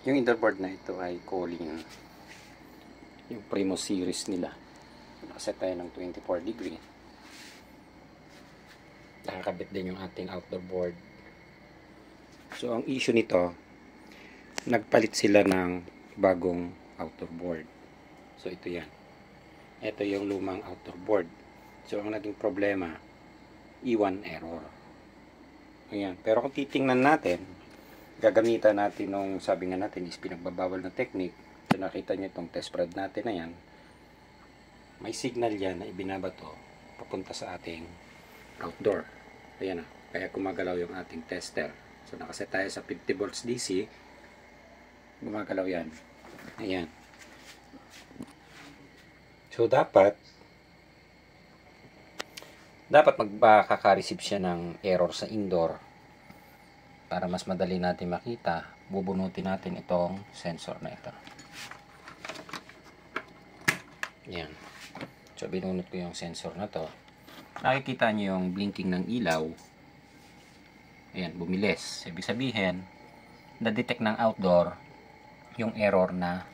Yung indoor board na ito ay Colin, yung Primo series nila. Nakaset tayo ng 24 degree. Nakakabit din yung ating outdoor board. So ang issue nito, nagpalit sila ng bagong outdoor board. So ito yan. Ito yung lumang outdoor board. So ang naging problema, E1 error. Ayan. Pero kung titingnan natin, gagamitan natin nung sabi nga natin is pinagbabawal na technique. So nakita nyo itong test spread natin na yan. May signal yan na ibinabato papunta sa ating outdoor. Ayan na. Kaya gumagalaw yung ating tester. So nakaset tayo sa 50 volts DC. Gumagalaw yan. Ayan. So dapat magkaka-receive siya ng error sa indoor. Para mas madali natin makita, bubunutin natin itong sensor na ito. Ayan. So binunot ko yung sensor na to. Nakikita nyo yung blinking ng ilaw. Ayan, bumilis. Ibig sabihin, na-detect ng outdoor yung error na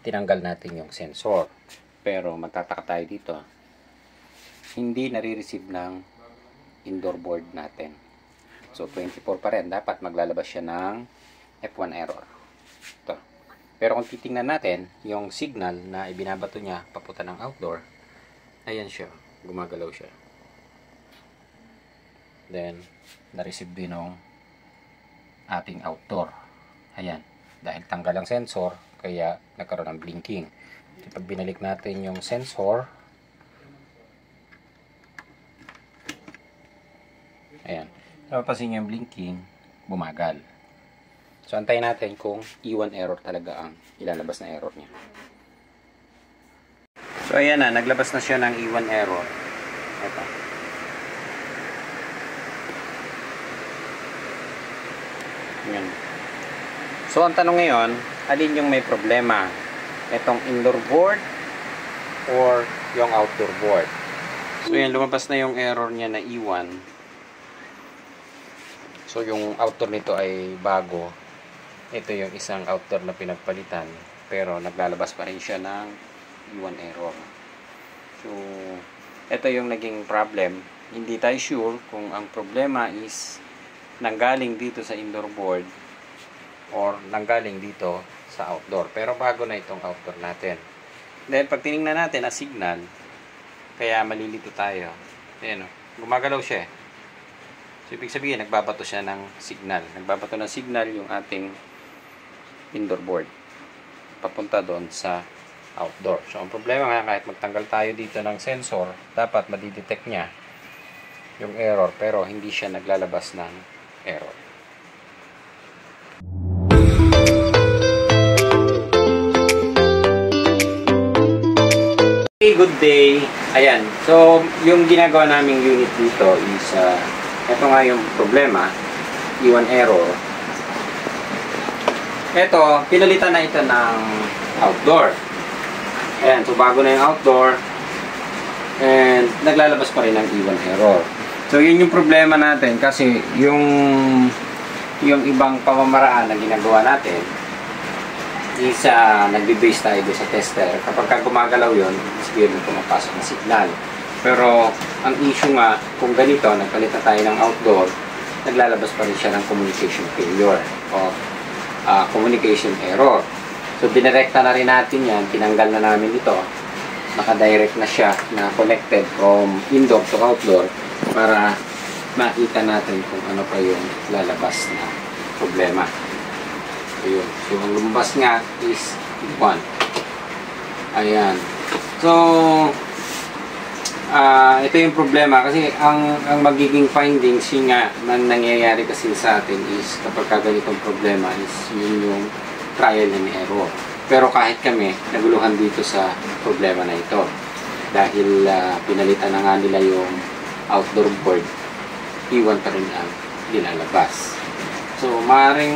tinanggal natin yung sensor. Pero magtataka tayo dito. Hindi nare-receive ng indoor board natin. So 24 pa rin. Dapat maglalabas siya ng F1 error. Ito. Pero kung titingnan natin, yung signal na ibinabato niya papunta ng outdoor, ayan siya. Gumagalaw siya. Then, na-receive din ng ating outdoor. Ayan. Dahil tanggal ang sensor, kaya nagkaroon ng blinking. So, pag binalik natin yung sensor, ayan. Napapansin nyo yung blinking, bumagal. So, antayin natin kung E1 error talaga ang ilalabas na error niya. So, ayan na. Naglabas na siya ng E1 error. Ito. Ayan. So, ang tanong ngayon, alin yung may problema? Itong indoor board or yung outdoor board? So, yan. Lumabas na yung error niya na E1. So, yung outdoor nito ay bago. Ito yung isang outdoor na pinagpalitan. Pero, naglalabas pa rin siya ng E1 error. So, ito yung naging problem. Hindi tayo sure kung ang problema is nanggaling dito sa indoor board or nanggaling dito sa outdoor. Pero, bago na itong outdoor natin. Then, pag tinignan natin ang signal, kaya malilito tayo. Ayan o. Gumagalaw siya eh. So, ibig sabihin, nagbabato siya ng signal. Nagbabato ng signal yung ating indoor board. Papunta doon sa outdoor. So, ang problema nga, kahit magtanggal tayo dito ng sensor, dapat madidetect niya yung error, pero hindi siya naglalabas ng error. Okay, good day. Ayan. So, yung ginagawa naming unit dito is ito nga yung problema, E1 error. Ito, pinalitan na ito ng outdoor. Ayan, so bago na yung outdoor. And naglalabas pa rin ng E1 error. So yun yung problema natin kasi yung ibang pamamaraan na ginagawa natin is nagbe-base tayo sa tester. Kapag gumagalaw yun, sabihin mo pumapasok na signal. Pero, ang issue nga, kung ganito, nagpalit na tayo ng outdoor, naglalabas pa rin siya ng communication failure o communication error. So, dinirekta na rin natin yan, tinanggal na namin ito, nakadirect na siya na connected from indoor to outdoor para makita natin kung ano pa yung lalabas na problema. So, yun. So, ang lumabas nga is 1. Ayan. So, ito yung problema kasi ang magiging findings yun nga nangyayari kasi sa atin is kapag ganitong problema is yun yung trial and error. Pero kahit kami naguluhan dito sa problema na ito dahil pinalitan na nga nila yung outdoor board, E1 pa rin ang nilalabas. So maaaring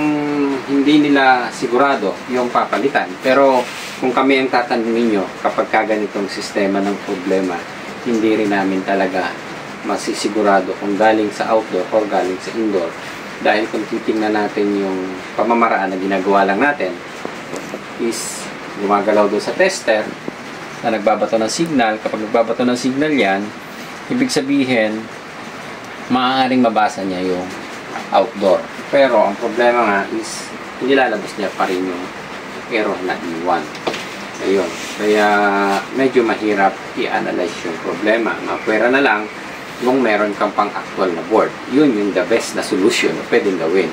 hindi nila sigurado yung papalitan, pero kung kami ang tatanungin nyo kapag ganitong sistema ng problema, hindi rin namin talaga masisigurado kung galing sa outdoor o galing sa indoor. Dahil kung titingnan natin yung pamamaraan na ginagawa lang natin, is gumagalaw doon sa tester na nagbabato ng signal. Kapag nagbabato ng signal yan, ibig sabihin, maaaring mabasa niya yung outdoor. Pero ang problema nga is, hindi lalabas niya pa rin yung error na E1. Ayun. Kaya medyo mahirap i-analyze yung problema. Mapwera na lang kung meron kang pang actual na board. Yun yung the best na solution na pwedeng gawin.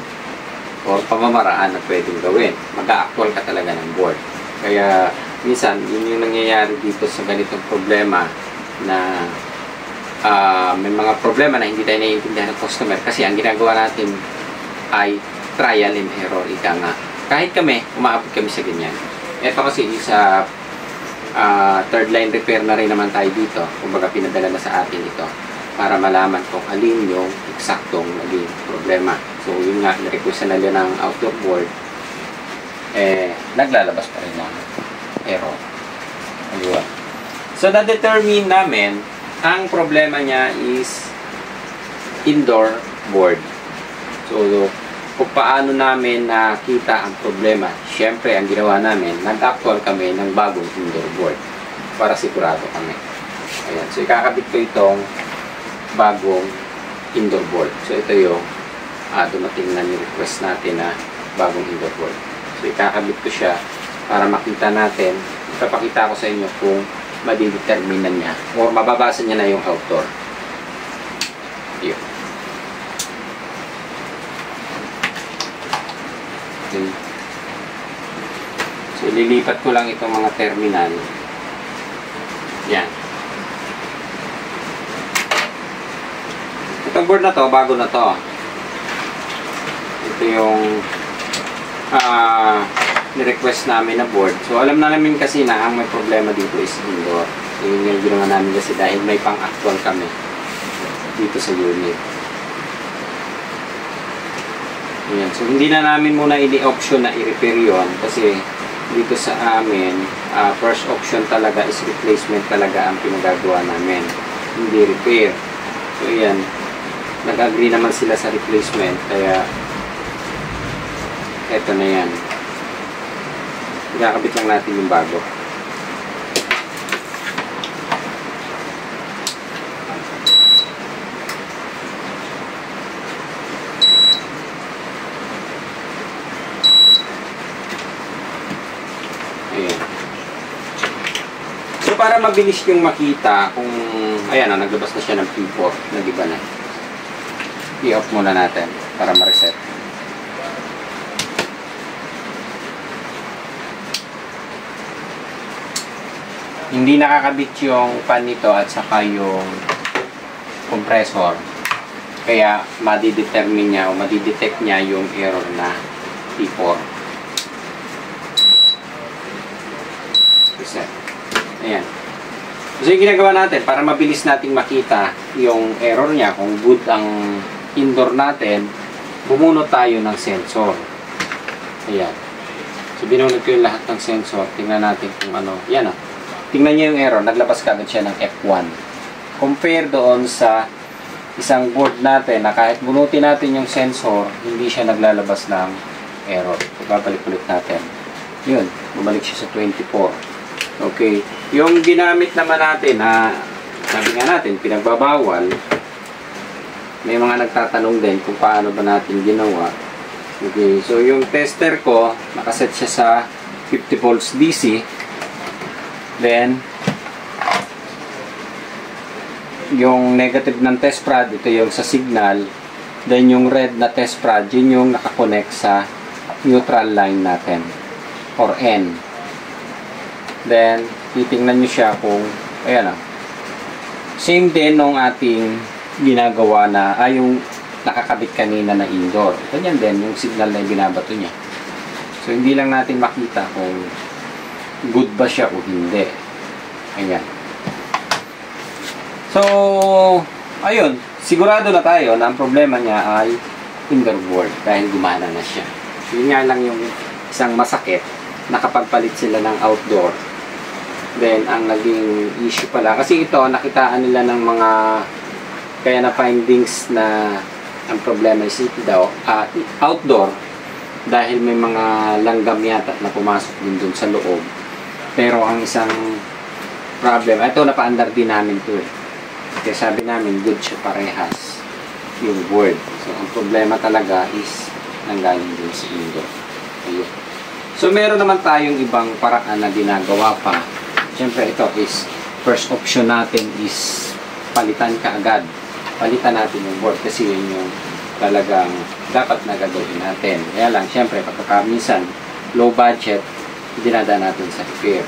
Or pamamaraan na pwedeng gawin. Mag-a-actual ka talaga ng board. Kaya minsan, yun yung nangyayari dito sa ganitong problema na may mga problema na hindi tayo naiintindihan ng customer kasi ang ginagawa natin ay trial and error. Ika nga. Kahit kami, umaabot kami sa ganyan. Ito kasi sa third line repair na rin naman tayo dito. Kumbaga pinadala na sa atin ito para malaman kung alin yung eksaktong naging problema. So yun nga, nirequest na nila ng outdoor board, naglalabas pa rin ng error. Ayun. So na-determine namin ang problema niya is indoor board. So kung paano namin nakita ang problema, syempre ang ginawa namin, nag-actual kami ng bagong indoor board para sigurado kami. Ayan. So ikakabit ko itong bagong indoor board. So ito yung dumating na ni-request natin na bagong indoor board. So ikakabit ko siya para makita natin, ipapakita ko sa inyo kung madidetermine niya o mababasa niya na yung outdoor. Yun. Okay. So ililipat ko lang itong mga terminal. Yan. Itong board na to, bago na to. Ito yung ni-request namin na board. So alam na namin kasi na ang may problema dito is indoor. Yun yung ginawa namin kasi dahil may pang-actual kami dito sa unit. Ayan. So hindi na namin muna ini-option na i-repair yun kasi dito sa amin, first option talaga is replacement talaga ang pinagagawa namin. Hindi repair. So ayan. Nag-agree naman sila sa replacement kaya eto na yan. Ikakabit lang natin yung bago. Ayan. So para mabilis yung makita kung ayan na, naglabas na siya ng P4, nag-iba na. I-off muna natin para ma-reset. Hindi nakakabit yung fan nito at saka yung compressor. Kaya madidetermine niya o madidetect niya yung error na P4. Reset. Ayan. So yung ginagawa natin para mabilis nating makita yung error niya, kung good ang indoor natin, bumunot tayo ng sensor. Ayan. So binunod ko yung lahat ng sensor. Tingnan natin kung ano. Yan ah. Tingnan niyo yung error. Naglabas kagad siya ng F1. Compare doon sa isang board natin na kahit bunutin natin yung sensor, hindi siya naglalabas ng error. So babalik ulit natin. Yun. Bumalik siya sa 24. Okay. Yung ginamit naman natin na sabi nga natin, pinagbabawal, may mga nagtatanong din kung paano ba natin ginawa. Okay, so yung tester ko, nakaset siya sa 50 volts DC. Then, yung negative ng test prod, ito yung sa signal. Then, yung red na test prod, yun yung nakakonect sa neutral line natin, or N. Then, titingnan nyo siya kung, ayan ah, same din nung ating ginagawa na, yung nakakabit kanina na indoor. Ganyan din, yung signal na binabato niya. So, hindi lang natin makita kung good ba siya o hindi. Ayan. So, ayun. Sigurado na tayo na ang problema niya ay indoor board dahil gumana na siya. Yun nga lang yung isang masakit na kapag palit sila ng outdoor, then ang naging issue pala. Kasi ito, nakitaan nila ng mga kaya na findings na ang problema is ito daw, outdoor, dahil may mga langgam yata na pumasok din dun sa loob. Pero ang isang problem, ito napa-under din namin to eh. Kaya sabi namin, good siya parehas yung board. So, ang problema talaga is nanggaling dun sa indoor. Ayun. So, meron naman tayong ibang paraan na ginagawa pa. Siyempre, ito is, first option natin is palitan kaagad. Palitan natin yung board kasi yun yung talagang dapat na gagawin natin. Kaya lang, siyempre, pagkakaminsan, low budget, dinadaan natin sa repair.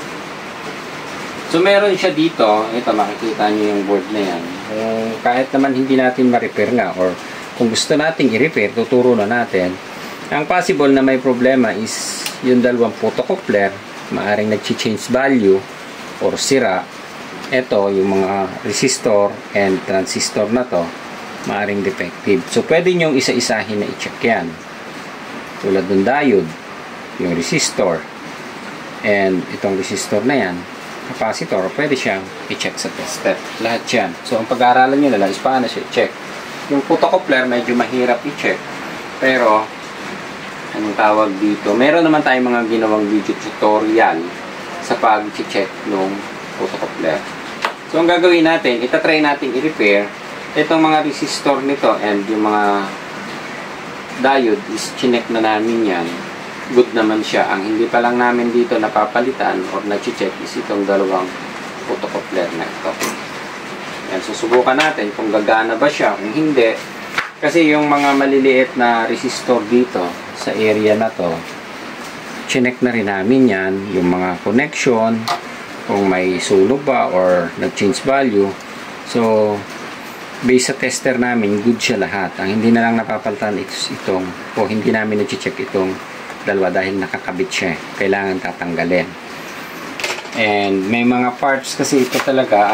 So, meron siya dito. Ito, makikita nyo yung board na yan. Kahit naman hindi natin ma-repair nga or kung gusto natin i-repair, tuturo na natin. Ang possible na may problema is yung dalawang photocoupler, maaring nag-change value or sira. Ito, yung mga resistor and transistor na to, maaring defective. So, pwede nyong isa-isahin na i-check yan. Tulad ng diode, yung resistor, and itong resistor na yan, capacitor, pwede siyang i-check sa tester. Lahat yan. So, ang pag-aaralan nyo nalang is paano siya i-check. Yung photocoupler, medyo mahirap i-check. Pero, anong tawag dito? Meron naman tayong mga ginawang video tutorial sa pag-check ng photocoupler. So, ang gagawin natin, itatry natin i-repair itong mga resistor nito and yung mga diode is chinek na namin yan. Good naman siya. Ang hindi pa lang namin dito napapalitan or na-check is itong dalawang photocoupler na ito. Yan, susubukan natin kung gagana ba siya. Kung hindi, kasi yung mga maliliit na resistor dito sa area na to, chinek na rin namin yan. Yung mga connection, kung may sunog ba or nag-change value. So, based sa tester namin, good siya lahat. Ang hindi na lang napapalitan itong, o hindi namin na-check itong dalawa dahil nakakabit siya. Kailangan tatanggalin. And may mga parts kasi ito talaga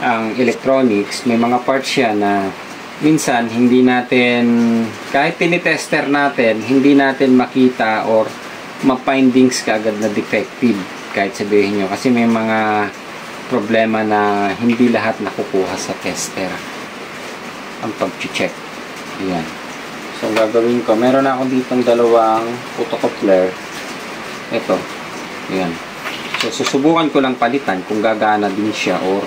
ang electronics, may mga parts siya na minsan hindi natin, kahit tinitester natin, hindi natin makita or ma-findings kaagad na defective kahit sabihin nyo. Kasi may mga problema na hindi lahat nakukuha sa tester ang pag-check. Ayan. So, ang gagawin ko, meron ako ditong dalawang photocoupler. Ito. Ayan. So, susubukan ko lang palitan kung gagana din siya or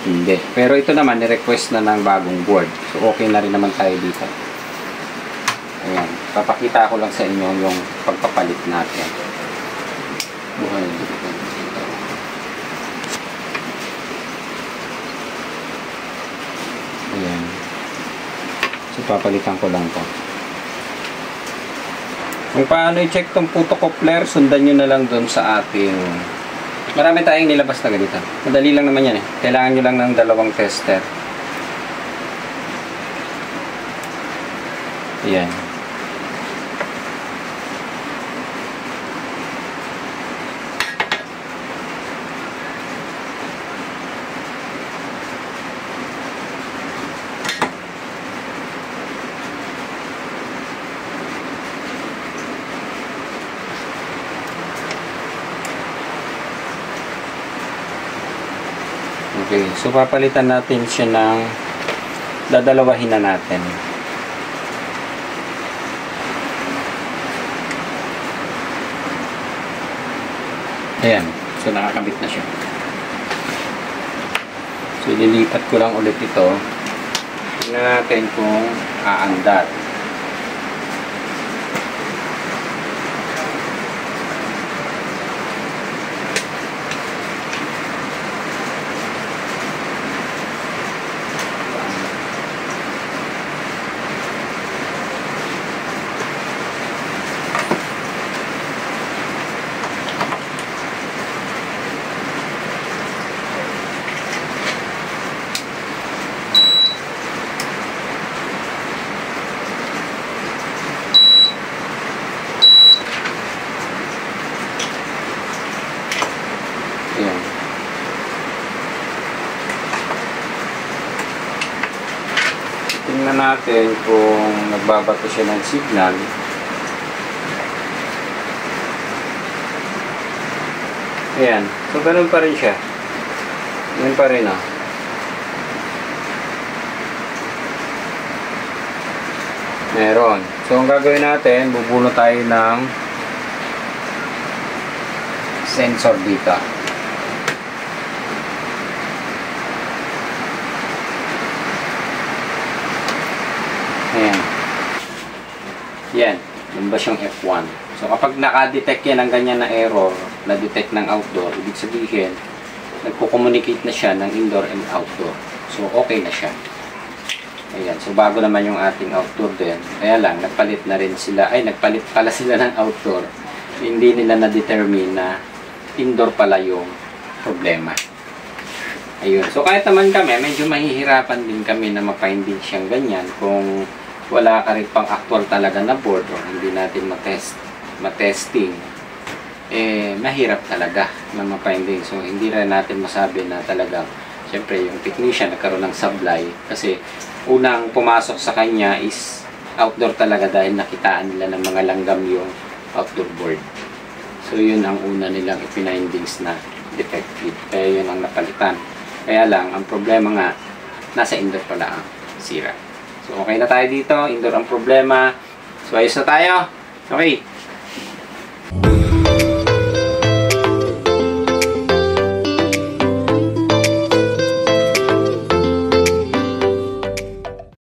hindi. Pero ito naman, ni-request na ng bagong board. So, okay na rin naman tayo dito. Ayan. Papakita ko lang sa inyo yung pagpapalit natin. Buhay dito. Ayan. So, papalitan ko lang to. Kung paano i-check tong photocoupler, sundan nyo na lang doon sa ating... Marami tayong nilabas na ganito. Madali lang naman yan eh. Kailangan nyo lang ng dalawang tester. Ayan. Okay, so papalitan natin siya ng dadalawahin na natin. Ayan, so nakakabit na siya. So ililipat ko lang ulit ito. Tingnan natin kung aandar. Ayan. Tingnan natin kung nagbabato siya ng signal. Ayan. So, ganun pa rin siya. Ganun pa rin, ah. Meron. So, ang gagawin natin, bubunot tayo ng sensor dito. Ayan. Yan. Lumbas yung F1. So, kapag naka-detect yan ng ganyan na error, na-detect ng outdoor, ibig sabihin, nagko-communicate na siya ng indoor and outdoor. So, okay na siya. Ayan. So, bago naman yung ating outdoor din. Kaya lang, nagpalit na rin sila. Ay, nagpalit pala sila ng outdoor. Hindi nila na-determine na indoor pala yung problema. Ayun. So, kahit naman kami, medyo mahihirapan din kami na mapahindi siyang ganyan kung wala ka rin pang actual talaga na board o hindi natin matesting. Mahirap talaga na mapahindi. So, hindi rin natin masabi na talagang siyempre, yung technician nagkaroon ng sablay kasi unang pumasok sa kanya is outdoor talaga dahil nakitaan nila ng mga langgam yung outdoor board. So, yun ang una nilang ipinindings na defective. Kaya yun ang napalitan. Kaya lang, ang problema nga, nasa indoor pala ang sira. So, okay na tayo dito. Indoor ang problema. So, ayos na tayo. Okay.